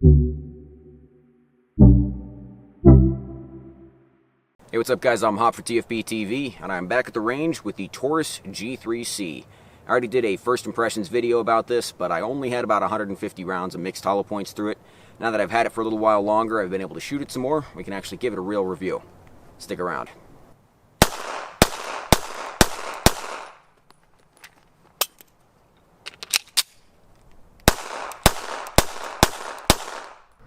Hey, what's up guys, I'm Hop for TFBTV, and I'm back at the range with the Taurus G3C. I already did a first impressions video about this, but I only had about 150 rounds of mixed hollow points through it. Now that I've had it for a little while longer, I've been able to shoot it some more. We can actually give it a real review. Stick around.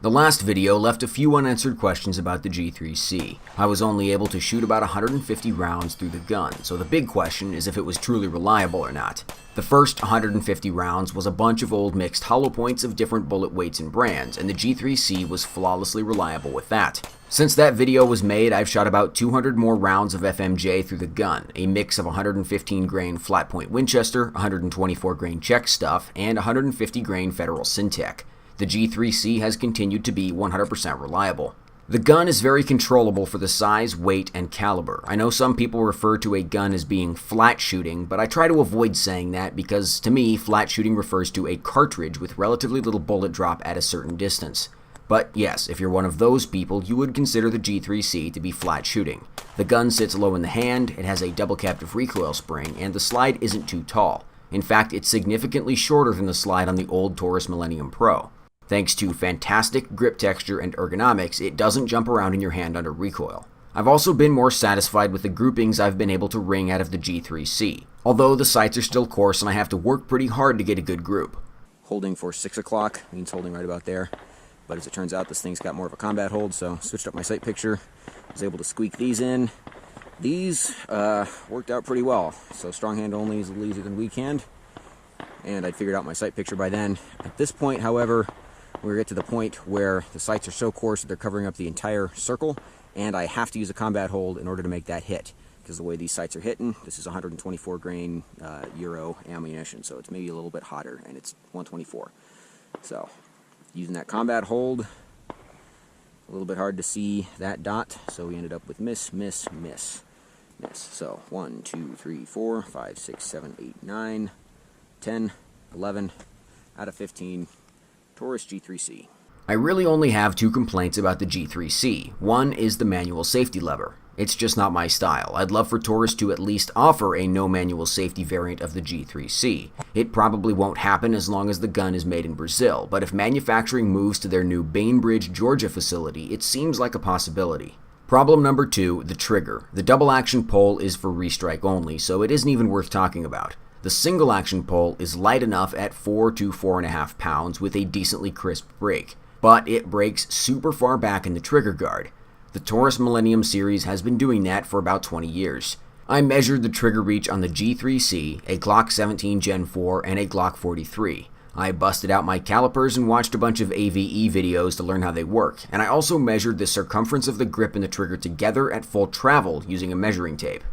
The last video left a few unanswered questions about the G3C. I was only able to shoot about 150 rounds through the gun, so the big question is if it was truly reliable or not. The first 150 rounds was a bunch of old mixed hollow points of different bullet weights and brands, and the G3C was flawlessly reliable with that. Since that video was made, I've shot about 200 more rounds of FMJ through the gun, a mix of 115 grain flat point Winchester, 124 grain Czech stuff, and 150 grain Federal Syntech. The G3C has continued to be 100% reliable. The gun is very controllable for the size, weight, and caliber. I know some people refer to a gun as being flat shooting, but I try to avoid saying that because, to me, flat shooting refers to a cartridge with relatively little bullet drop at a certain distance. But yes, if you're one of those people, you would consider the G3C to be flat shooting. The gun sits low in the hand, it has a double captive recoil spring, and the slide isn't too tall. In fact, it's significantly shorter than the slide on the old Taurus Millennium Pro. Thanks to fantastic grip texture and ergonomics, it doesn't jump around in your hand under recoil. I've also been more satisfied with the groupings I've been able to wring out of the G3C, although the sights are still coarse and I have to work pretty hard to get a good group. Holding for 6 o'clock means holding right about there, but as it turns out this thing's got more of a combat hold, so switched up my sight picture, was able to squeak these in. These worked out pretty well, so strong hand only is a little easier than weak hand, and I'd figured out my sight picture by then. At this point, however, we get to the point where the sights are so coarse that they're covering up the entire circle, and I have to use a combat hold in order to make that hit, because the way these sights are hitting, this is 124 grain Euro ammunition, so it's maybe a little bit hotter, and it's 124. So, using that combat hold, a little bit hard to see that dot, so we ended up with miss, miss, miss, miss. So, 1, 2, 3, 4, 5, 6, 7, 8, 9, 10, 11 out of 15. Taurus G3C. I really only have 2 complaints about the G3C. One is the manual safety lever. It's just not my style. I'd love for Taurus to at least offer a no manual safety variant of the G3C. It probably won't happen as long as the gun is made in Brazil, but if manufacturing moves to their new Bainbridge, Georgia facility, it seems like a possibility. Problem number 2, the trigger. The double action pole is for restrike only, so it isn't even worth talking about. The single action pole is light enough at 4 to 4.5 pounds with a decently crisp break, but it breaks super far back in the trigger guard. The Taurus Millennium series has been doing that for about 20 years. I measured the trigger reach on the G3C, a Glock 17 Gen 4, and a Glock 43. I busted out my calipers and watched a bunch of AVE videos to learn how they work, and I also measured the circumference of the grip and the trigger together at full travel using a measuring tape.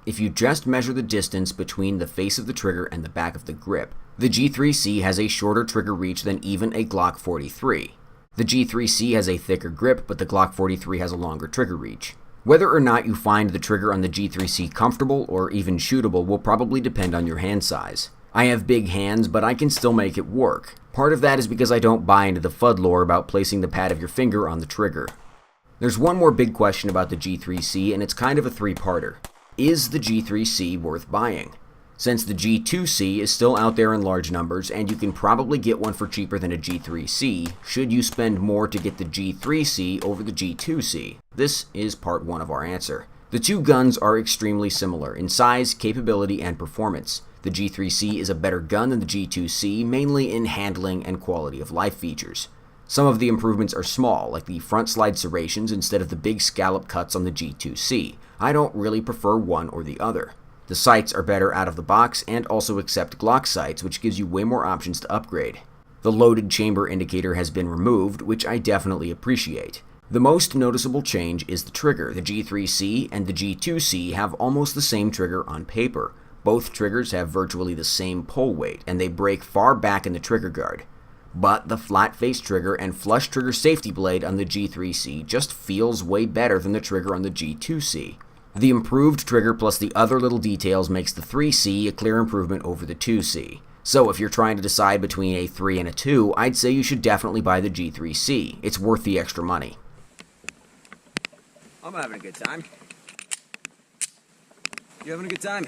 If you just measure the distance between the face of the trigger and the back of the grip, the G3C has a shorter trigger reach than even a Glock 43. The G3C has a thicker grip, but the Glock 43 has a longer trigger reach. Whether or not you find the trigger on the G3C comfortable or even shootable will probably depend on your hand size. I have big hands, but I can still make it work. Part of that is because I don't buy into the FUD lore about placing the pad of your finger on the trigger. There's one more big question about the G3C, and it's kind of a 3-parter. Is the G3C worth buying? Since the G2C is still out there in large numbers and you can probably get one for cheaper than a G3C, should you spend more to get the G3C over the G2C? This is part 1 of our answer. The two guns are extremely similar in size, capability, and performance. The G3C is a better gun than the G2C, mainly in handling and quality of life features. Some of the improvements are small, like the front slide serrations instead of the big scallop cuts on the G2C. I don't really prefer one or the other. The sights are better out of the box and also accept Glock sights, which gives you way more options to upgrade. The loaded chamber indicator has been removed, which I definitely appreciate. The most noticeable change is the trigger. The G3C and the G2C have almost the same trigger on paper. Both triggers have virtually the same pull weight, and they break far back in the trigger guard. But the flat face trigger and flush trigger safety blade on the G3C just feels way better than the trigger on the G2C. The improved trigger plus the other little details makes the 3C a clear improvement over the 2C. So if you're trying to decide between a 3 and a 2, I'd say you should definitely buy the G3C. It's worth the extra money. I'm having a good time. You having a good time?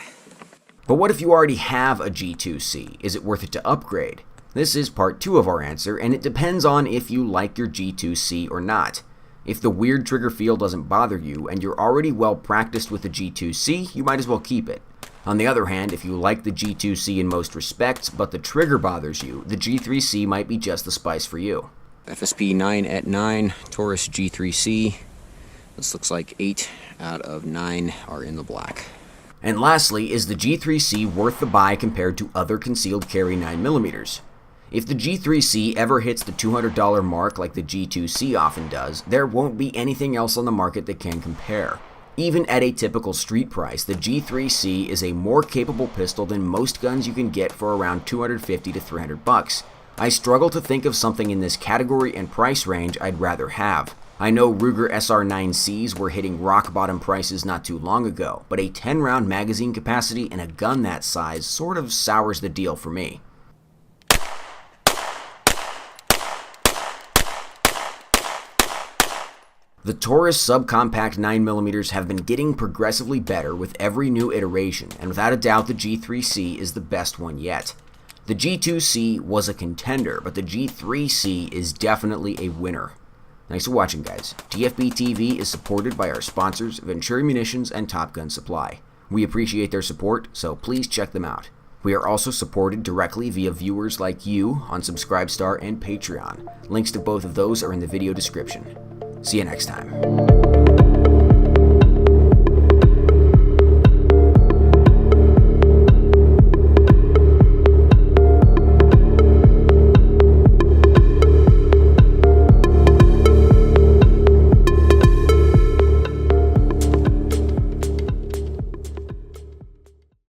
But what if you already have a G2C? Is it worth it to upgrade? This is part 2 of our answer, and it depends on if you like your G2C or not. If the weird trigger feel doesn't bother you and you're already well practiced with the G2C, you might as well keep it. On the other hand, if you like the G2C in most respects, but the trigger bothers you, the G3C might be just the spice for you. FSP 9 at 9, Taurus G3C. This looks like 8 out of 9 are in the black. And lastly, is the G3C worth the buy compared to other concealed carry 9mm? If the G3C ever hits the $200 mark like the G2C often does, there won't be anything else on the market that can compare. Even at a typical street price, the G3C is a more capable pistol than most guns you can get for around $250 to $300. I struggle to think of something in this category and price range I'd rather have. I know Ruger SR9Cs were hitting rock bottom prices not too long ago, but a 10-round magazine capacity in a gun that size sort of sours the deal for me. The Taurus subcompact 9mm have been getting progressively better with every new iteration, and without a doubt the G3C is the best one yet. The G2C was a contender, but the G3C is definitely a winner. Thanks for watching, guys. TFBTV is supported by our sponsors, Ventura Munitions and Top Gun Supply. We appreciate their support, so please check them out. We are also supported directly via viewers like you on Subscribestar and Patreon. Links to both of those are in the video description. See you next time.